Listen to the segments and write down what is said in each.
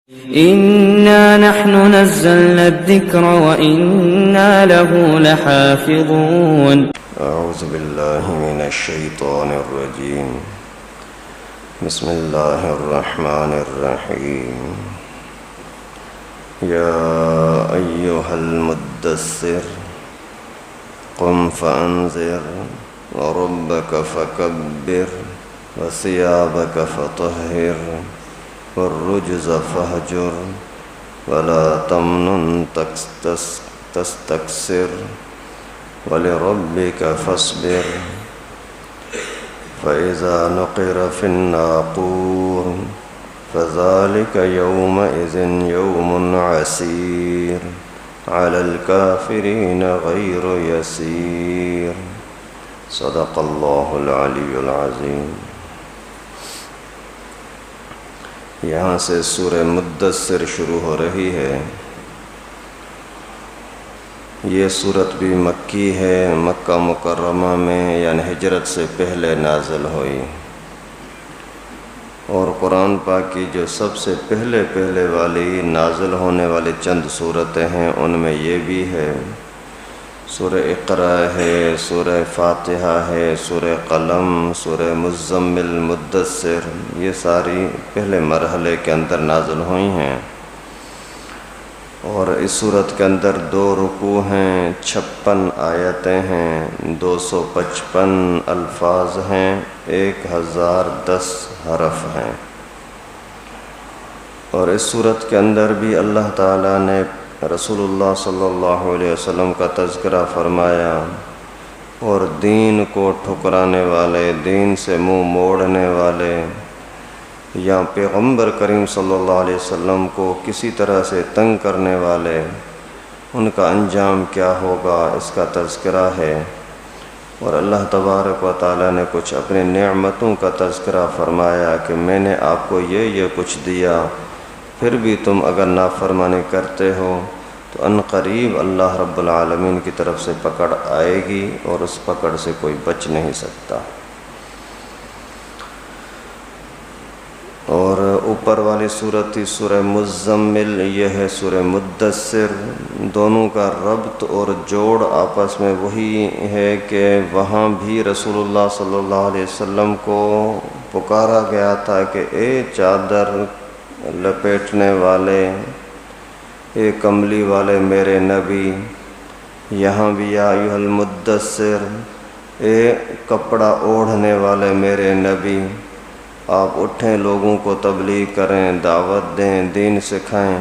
إنا نحن نزلنا الذكر وإنا له لحافظون. أعوذ بالله من الشيطان الرجيم. بسم الله الرحمن الرحيم. يا أيها المدثر قم فأنذر وربك فكبر وثيابك فطهر والرجز فاهجر ولا تمنن تستكثر ولربك فاصبر فإذا نقر في الناقور فذلك يومئذ يوم عسير على الكافرين غير يسير. صدق اللہ العلی العظیم. یہاں سے سورہ مدثر شروع ہو رہی ہے. یہ سورت بھی مکی ہے، مکہ مکرمہ میں یعنی ہجرت سے پہلے نازل ہوئی، اور قرآن پاک کی جو سب سے پہلے والی نازل ہونے والی چند سورتیں ہیں ان میں یہ بھی ہے. سورہ اقرا ہے، سورہ فاتحہ ہے، سورہ قلم، سورہ مزمل، مدثر، یہ ساری پہلے مرحلے کے اندر نازل ہوئی ہیں. اور اس سورت کے اندر 2 رکوع ہیں، 56 آیتیں ہیں، 255 الفاظ ہیں، 1010 حرف ہیں. اور اس سورت کے اندر بھی اللہ تعالیٰ نے رسول اللہ صلی اللہ علیہ وسلم کا تذکرہ فرمایا، اور دین کو ٹھکرانے والے، دین سے منہ موڑنے والے یا پیغمبر کریم صلی اللہ علیہ وسلم کو کسی طرح سے تنگ کرنے والے، ان کا انجام کیا ہوگا اس کا تذکرہ ہے. اور اللہ تبارک و تعالیٰ نے کچھ اپنی نعمتوں کا تذکرہ فرمایا کہ میں نے آپ کو یہ کچھ دیا، پھر بھی تم اگر نافرمانی کرتے ہو تو عنقریب اللہ رب العالمین کی طرف سے پکڑ آئے گی، اور اس پکڑ سے کوئی بچ نہیں سکتا. اور اوپر والی صورت تھی سورہ مزمل، یہ ہے سورہ مدثر. دونوں کا ربط اور جوڑ آپس میں وہی ہے کہ وہاں بھی رسول اللہ صلی اللہ علیہ وسلم کو پکارا گیا تھا کہ اے چادر لپیٹنے والے، اے کملی والے میرے نبی. یہاں بھی یا ایھا المدثر، اے کپڑا اوڑھنے والے میرے نبی، آپ اٹھیں، لوگوں کو تبلیغ کریں، دعوت دیں، دین سکھائیں.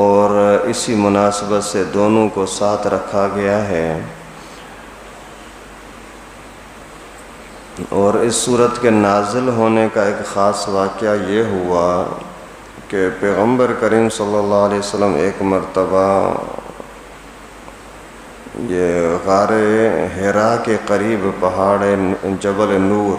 اور اسی مناسبت سے دونوں کو ساتھ رکھا گیا ہے. اور اس صورت کے نازل ہونے کا ایک خاص واقعہ یہ ہوا کہ پیغمبر کریم صلی اللہ علیہ وسلم ایک مرتبہ یہ غار حرا کے قریب پہاڑ جبل نور،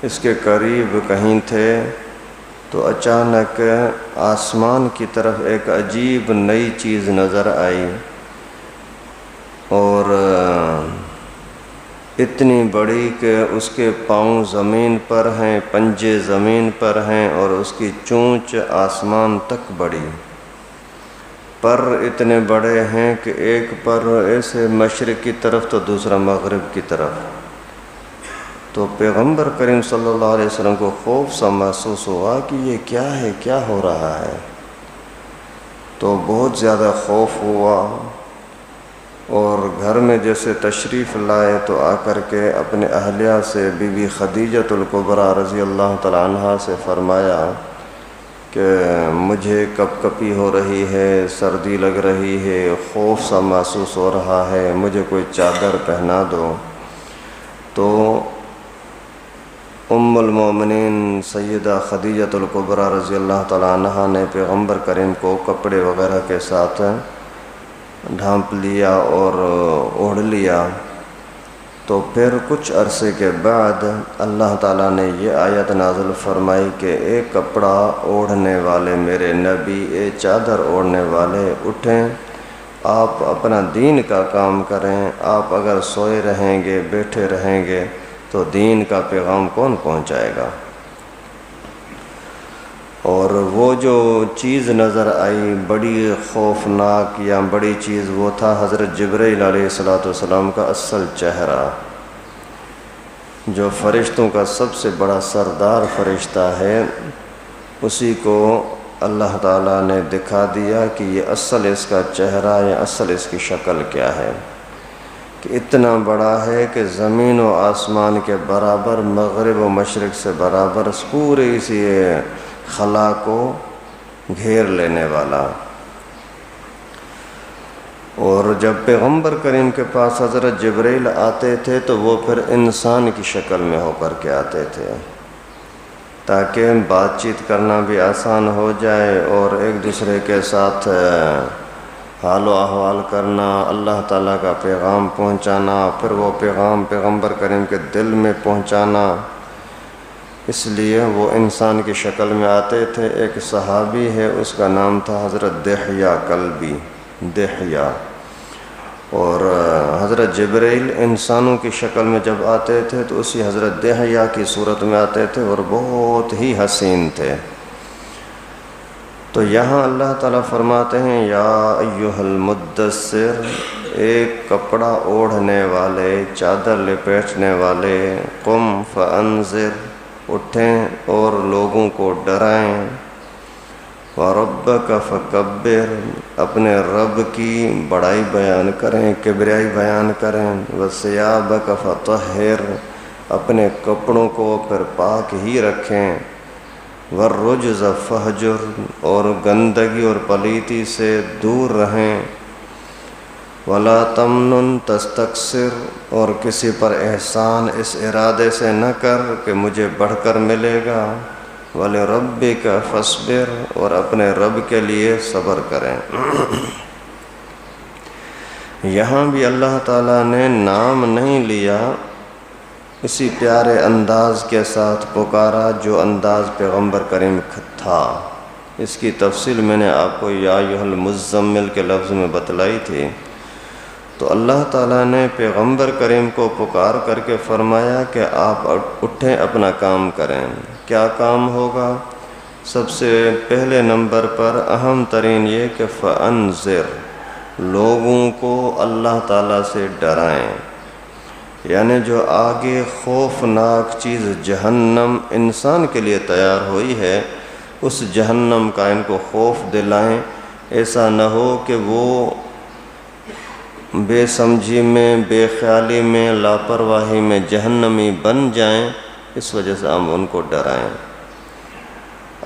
اس کے قریب کہیں تھے، تو اچانک آسمان کی طرف ایک عجیب نئی چیز نظر آئی، اور اتنی بڑی کہ اس کے پاؤں زمین پر ہیں، پنجے زمین پر ہیں، اور اس کی چونچ آسمان تک بڑی. پر اتنے بڑے ہیں کہ ایک پر ایسے مشرق کی طرف تو دوسرا مغرب کی طرف. تو پیغمبر کریم صلی اللہ علیہ وسلم کو خوف سا محسوس ہوا کہ یہ کیا ہے، کیا ہو رہا ہے. تو بہت زیادہ خوف ہوا، اور گھر میں جیسے تشریف لائے تو آ کر کے اپنے اہلیہ سے بی بی خدیجۃ الکبریٰ رضی اللہ تعالی عنہا سے فرمایا کہ مجھے کپ کپی ہو رہی ہے، سردی لگ رہی ہے، خوف سا محسوس ہو رہا ہے، مجھے کوئی چادر پہنا دو. تو ام المومنین سیدہ خدیجۃ الکبریٰ رضی اللہ تعالی عنہا نے پیغمبر کریم کو کپڑے وغیرہ کے ساتھ ڈھانپ لیا اور اوڑھ لیا. تو پھر کچھ عرصے کے بعد اللہ تعالیٰ نے یہ آیت نازل فرمائی کہ اے کپڑا اوڑھنے والے میرے نبی، اے چادر اوڑھنے والے، اٹھیں، آپ اپنا دین کا کام کریں. آپ اگر سوئے رہیں گے، بیٹھے رہیں گے تو دین کا پیغام کون پہنچائے گا؟ اور وہ جو چیز نظر آئی بڑی خوفناک یا بڑی چیز، وہ تھا حضرت جبرائیل علیہ السلام کا اصل چہرہ، جو فرشتوں کا سب سے بڑا سردار فرشتہ ہے، اسی کو اللہ تعالیٰ نے دکھا دیا کہ یہ اصل اس کا چہرہ یا اصل اس کی شکل کیا ہے، کہ اتنا بڑا ہے کہ زمین و آسمان کے برابر، مغرب و مشرق سے برابر، پورے اسی خلا کو گھیر لینے والا۔ اور جب پیغمبر کریم کے پاس حضرت جبرائیل آتے تھے تو وہ پھر انسان کی شکل میں ہو کر کے آتے تھے، تاکہ بات چیت کرنا بھی آسان ہو جائے اور ایک دوسرے کے ساتھ حال و احوال کرنا، اللہ تعالیٰ کا پیغام پہنچانا، پھر وہ پیغام پیغمبر کریم کے دل میں پہنچانا، اس لیے وہ انسان کی شکل میں آتے تھے۔ ایک صحابی ہے، اس کا نام تھا حضرت دحیہ کلبی، دحیہ، اور حضرت جبرائیل انسانوں کی شکل میں جب آتے تھے تو اسی حضرت دحیہ کی صورت میں آتے تھے اور بہت ہی حسین تھے۔ تو یہاں اللہ تعالیٰ فرماتے ہیں یا ایھا المدثر، ایک کپڑا اوڑھنے والے، چادر لپیٹنے والے، قم فانذر، اٹھیں اور لوگوں کو ڈرائیں، وَرَبَّكَ فَكَبِّرْ، اپنے رب کی بڑائی بیان کریں، کبریائی بیان کریں، وَثِيَابَكَ فَطَهِّرْ، اپنے کپڑوں کو پھر پاک ہی رکھیں، وَالرُّجْزَ فَاهْجُرْ، اور گندگی اور پلیتی سے دور رہیں، وَلَا تَمْنُنْ تَسْتَكْثِرْ، اور کسی پر احسان اس ارادے سے نہ کر کہ مجھے بڑھ کر ملے گا، وَلِرَبِّكَ فَاصْبِرْ، اور اپنے رب کے لیے صبر کریں۔ یہاں بھی اللہ تعالیٰ نے نام نہیں لیا، اسی پیارے انداز کے ساتھ پکارا جو انداز پیغمبر کریم تھا۔ اس کی تفصیل میں نے آپ کو یا ایھا المزمل کے لفظ میں بتلائی تھی۔ تو اللہ تعالیٰ نے پیغمبر کریم کو پکار کر کے فرمایا کہ آپ اٹھیں، اپنا کام کریں۔ کیا کام ہوگا؟ سب سے پہلے نمبر پر اہم ترین یہ کہ فَأَنذِرْ، لوگوں کو اللہ تعالیٰ سے ڈرائیں، یعنی جو آگے خوفناک چیز جہنم انسان کے لیے تیار ہوئی ہے، اس جہنم کا ان کو خوف دلائیں۔ ایسا نہ ہو کہ وہ بے سمجھی میں، بے خیالی میں، لاپرواہی میں جہنمی بن جائیں، اس وجہ سے ہم ان کو ڈرائیں۔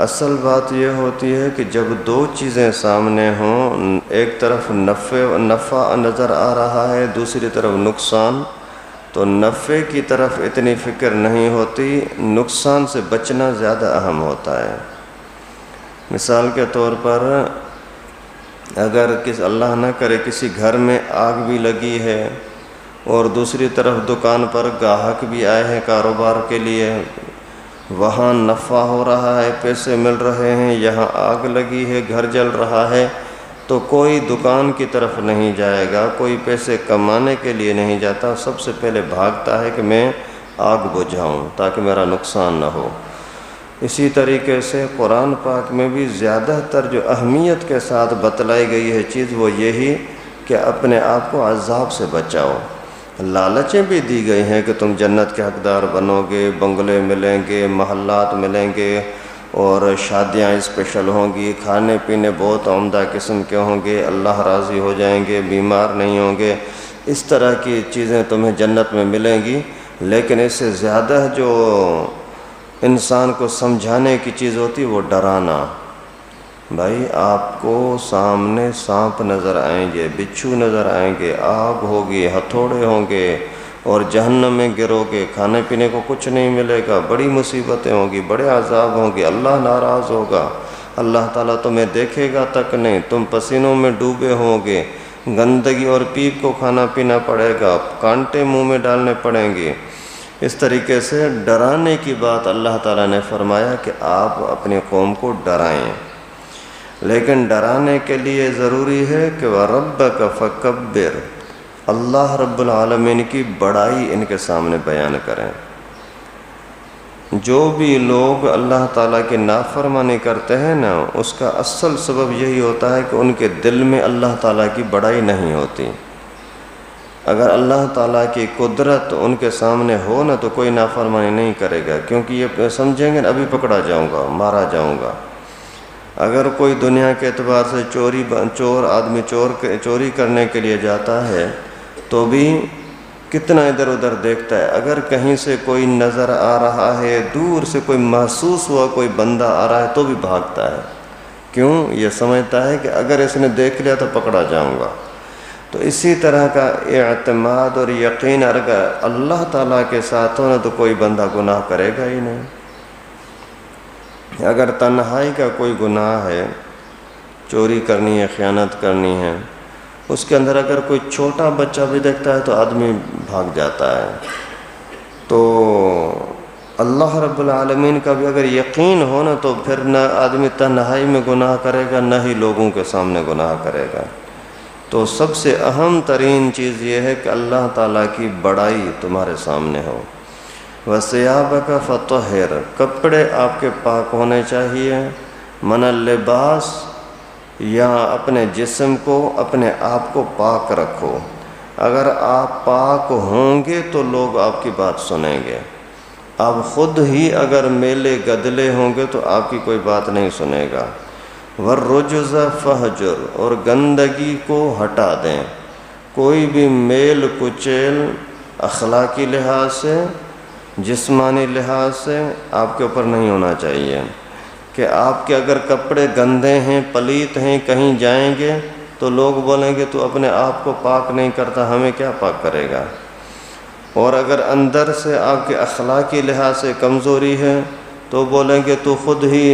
اصل بات یہ ہوتی ہے کہ جب دو چیزیں سامنے ہوں، ایک طرف نفع نظر آ رہا ہے، دوسری طرف نقصان، تو نفع کی طرف اتنی فکر نہیں ہوتی، نقصان سے بچنا زیادہ اہم ہوتا ہے۔ مثال کے طور پر اگر اللہ نہ کرے کسی گھر میں آگ بھی لگی ہے اور دوسری طرف دکان پر گاہک بھی آئے ہیں کاروبار کے لیے، وہاں نفع ہو رہا ہے، پیسے مل رہے ہیں، یہاں آگ لگی ہے، گھر جل رہا ہے، تو کوئی دکان کی طرف نہیں جائے گا، کوئی پیسے کمانے کے لیے نہیں جاتا، سب سے پہلے بھاگتا ہے کہ میں آگ بجھاؤں تاکہ میرا نقصان نہ ہو۔ اسی طریقے سے قرآن پاک میں بھی زیادہ تر جو اہمیت کے ساتھ بتلائی گئی ہے چیز وہ یہی کہ اپنے آپ کو عذاب سے بچاؤ۔ لالچیں بھی دی گئی ہیں کہ تم جنت کے حقدار بنو گے، بنگلے ملیں گے، محلات ملیں گے، اور شادیاں اسپیشل ہوں گی، کھانے پینے بہت عمدہ قسم کے ہوں گے، اللہ راضی ہو جائیں گے، بیمار نہیں ہوں گے، اس طرح کی چیزیں تمہیں جنت میں ملیں گی۔ لیکن اس سے زیادہ جو انسان کو سمجھانے کی چیز ہوتی وہ ڈرانا۔ بھائی آپ کو سامنے سانپ نظر آئیں گے، بچھو نظر آئیں گے، آگ ہوگی، ہتھوڑے ہوں گے، اور جہنم میں گرو گے، کھانے پینے کو کچھ نہیں ملے گا، بڑی مصیبتیں ہوں گی، بڑے عذاب ہوں گے، اللہ ناراض ہوگا، اللہ تعالیٰ تمہیں دیکھے گا تک نہیں، تم پسینوں میں ڈوبے ہوں گے، گندگی اور پیپ کو کھانا پینا پڑے گا، کانٹے منہ میں ڈالنے پڑیں گے۔ اس طریقے سے ڈرانے کی بات اللہ تعالیٰ نے فرمایا کہ آپ اپنی قوم کو ڈرائیں، لیکن ڈرانے کے لیے ضروری ہے کہ وَرَبَّكَ فَكَبِّرْ، اللہ رب العالمین کی بڑائی ان کے سامنے بیان کریں۔ جو بھی لوگ اللہ تعالیٰ کی نافرمانی کرتے ہیں نا، اس کا اصل سبب یہی ہوتا ہے کہ ان کے دل میں اللہ تعالیٰ کی بڑائی نہیں ہوتی۔ اگر اللہ تعالیٰ کی قدرت ان کے سامنے ہو نا تو کوئی نافرمانی نہیں کرے گا، کیونکہ یہ سمجھیں گے ابھی پکڑا جاؤں گا، مارا جاؤں گا۔ اگر کوئی دنیا کے اعتبار سے آدمی چوری کرنے کے لیے جاتا ہے تو بھی کتنا ادھر ادھر دیکھتا ہے، اگر کہیں سے کوئی نظر آ رہا ہے، دور سے کوئی محسوس ہوا کوئی بندہ آ رہا ہے تو بھی بھاگتا ہے۔ کیوں؟ یہ سمجھتا ہے کہ اگر اس نے دیکھ لیا تو پکڑا جاؤں گا۔ تو اسی طرح کا اعتماد اور یقین اگر اللہ تعالیٰ کے ساتھ ہو نا تو کوئی بندہ گناہ کرے گا ہی نہیں۔ اگر تنہائی کا کوئی گناہ ہے، چوری کرنی ہے، خیانت کرنی ہے، اس کے اندر اگر کوئی چھوٹا بچہ بھی دیکھتا ہے تو آدمی بھاگ جاتا ہے۔ تو اللہ رب العالمین کا بھی اگر یقین ہو نا تو پھر نہ آدمی تنہائی میں گناہ کرے گا، نہ ہی لوگوں کے سامنے گناہ کرے گا۔ تو سب سے اہم ترین چیز یہ ہے کہ اللہ تعالیٰ کی بڑائی تمہارے سامنے ہو۔ وَثِيَابَكَ فَطَهِّرْ، کپڑے آپ کے پاک ہونے چاہیے، من اللباس، یا اپنے جسم کو، اپنے آپ کو پاک رکھو۔ اگر آپ پاک ہوں گے تو لوگ آپ کی بات سنیں گے۔ آپ خود ہی اگر میلے گدلے ہوں گے تو آپ کی کوئی بات نہیں سنے گا۔ وَالرُّجْزَ فَاهْجُرْ، اور گندگی کو ہٹا دیں۔ کوئی بھی میل کچیل اخلاقی لحاظ سے، جسمانی لحاظ سے آپ کے اوپر نہیں ہونا چاہیے کہ آپ کے اگر کپڑے گندے ہیں، پلیت ہیں، کہیں جائیں گے تو لوگ بولیں گے تو اپنے آپ کو پاک نہیں کرتا، ہمیں کیا پاک کرے گا۔ اور اگر اندر سے آپ کے اخلاقی لحاظ سے کمزوری ہے تو بولیں گے تو خود ہی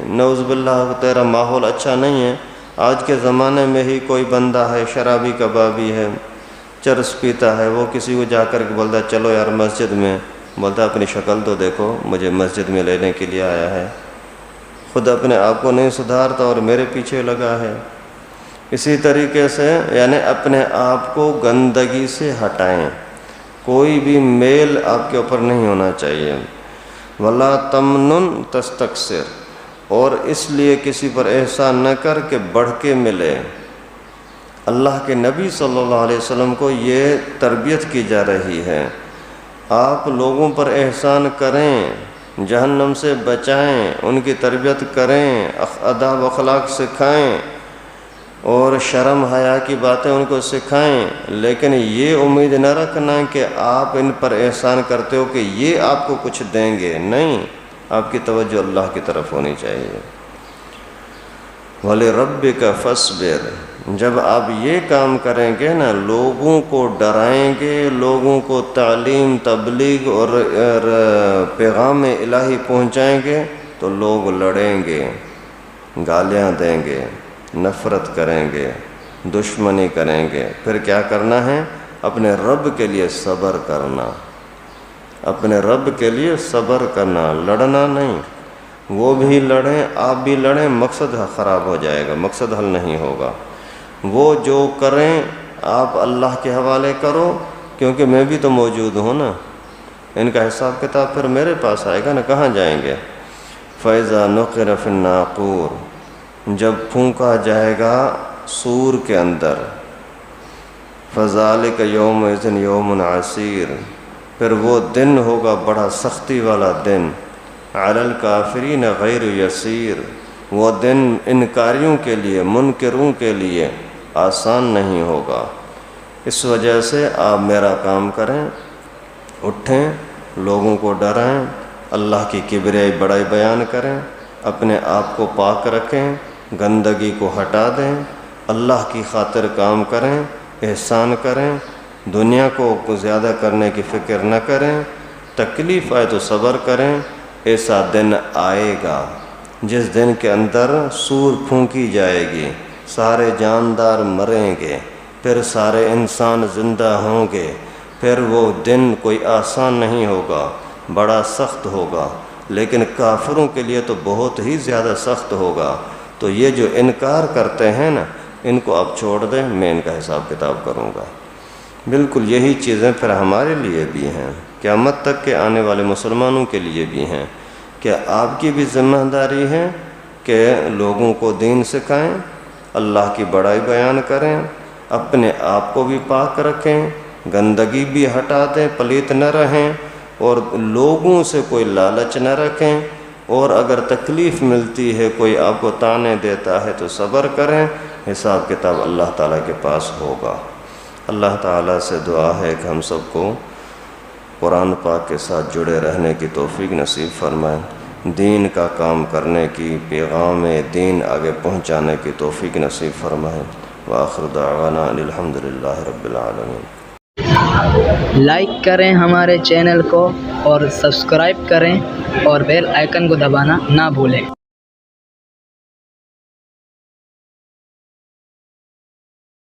نعوذ باللہ تیرا ماحول اچھا نہیں ہے۔ آج کے زمانے میں ہی کوئی بندہ ہے شرابی کبابی ہے، چرس پیتا ہے، وہ کسی کو جا کر کے بولتا ہے چلو یار مسجد میں، بولتا ہے اپنی شکل تو دیکھو، مجھے مسجد میں لینے کے لیے آیا ہے، خود اپنے آپ کو نہیں سدھارتا اور میرے پیچھے لگا ہے۔ اسی طریقے سے یعنی اپنے آپ کو گندگی سے ہٹائیں، کوئی بھی میل آپ کے اوپر نہیں ہونا چاہیے۔ وَلَا تَمْنُنْ تَسْتَكْثِرْ، اور اس لیے کسی پر احسان نہ کر کہ بڑھ کے ملے۔ اللہ کے نبی صلی اللہ علیہ وسلم کو یہ تربیت کی جا رہی ہے، آپ لوگوں پر احسان کریں، جہنم سے بچائیں، ان کی تربیت کریں، آداب اخلاق سکھائیں اور شرم حیا کی باتیں ان کو سکھائیں، لیکن یہ امید نہ رکھنا کہ آپ ان پر احسان کرتے ہو کہ یہ آپ کو کچھ دیں گے، نہیں، آپ کی توجہ اللہ کی طرف ہونی چاہیے۔ وَلِرَبِّكَ فَاصْبِرْ، جب آپ یہ کام کریں گے نا، لوگوں کو ڈرائیں گے، لوگوں کو تعلیم تبلیغ اور پیغام الہی پہنچائیں گے تو لوگ لڑیں گے، گالیاں دیں گے، نفرت کریں گے، دشمنی کریں گے۔ پھر کیا کرنا ہے؟ اپنے رب کے لیے صبر کرنا، اپنے رب کے لیے صبر کرنا، لڑنا نہیں۔ وہ بھی لڑیں، آپ بھی لڑیں، مقصد خراب ہو جائے گا، مقصد حل نہیں ہوگا۔ وہ جو کریں آپ اللہ کے حوالے کرو، کیونکہ میں بھی تو موجود ہوں نا، ان کا حساب کتاب پھر میرے پاس آئے گا نا، کہاں جائیں گے؟ فَإِذَا نُقِرَ فِي النَّاقُورِ، جب پھونکا جائے گا سور کے اندر، فَذَلِكَ يَوْمَئِذٍ يَوْمٌ عَسِيرٌ، پھر وہ دن ہوگا بڑا سختی والا دن، عَلَى الْكَافِرِينَ غَيْرُ يَسِيرٌ، وہ دن انکاریوں کے لیے، منکروں کے لیے آسان نہیں ہوگا۔ اس وجہ سے آپ میرا کام کریں، اٹھیں، لوگوں کو ڈرائیں، اللہ کی کبریائی بڑائی بیان کریں، اپنے آپ کو پاک رکھیں، گندگی کو ہٹا دیں، اللہ کی خاطر کام کریں، احسان کریں، دنیا کو زیادہ کرنے کی فکر نہ کریں، تکلیف آئے تو صبر کریں۔ ایسا دن آئے گا جس دن کے اندر سور پھونکی جائے گی، سارے جاندار مریں گے، پھر سارے انسان زندہ ہوں گے، پھر وہ دن کوئی آسان نہیں ہوگا، بڑا سخت ہوگا، لیکن کافروں کے لیے تو بہت ہی زیادہ سخت ہوگا۔ تو یہ جو انکار کرتے ہیں نا، ان کو آپ چھوڑ دیں، میں ان کا حساب کتاب کروں گا۔ بالکل یہی چیزیں پھر ہمارے لیے بھی ہیں، قیامت تک کے آنے والے مسلمانوں کے لیے بھی ہیں، کہ آپ کی بھی ذمہ داری ہے کہ لوگوں کو دین سکھائیں، اللہ کی بڑائی بیان کریں، اپنے آپ کو بھی پاک رکھیں، گندگی بھی ہٹا دیں، پلیت نہ رہیں، اور لوگوں سے کوئی لالچ نہ رکھیں، اور اگر تکلیف ملتی ہے، کوئی آپ کو طعنے دیتا ہے تو صبر کریں، حساب کتاب اللہ تعالیٰ کے پاس ہوگا۔ اللہ تعالیٰ سے دعا ہے کہ ہم سب کو قرآن پاک کے ساتھ جڑے رہنے کی توفیق نصیب فرمائیں، دین کا کام کرنے کی، پیغام دین آگے پہنچانے کی توفیق نصیب فرمائیں۔ وآخر دعوانا الحمدللہ رب العالمین۔ لائک کریں ہمارے چینل کو اور سبسکرائب کریں اور بیل آئیکن کو دبانا نہ بھولیں۔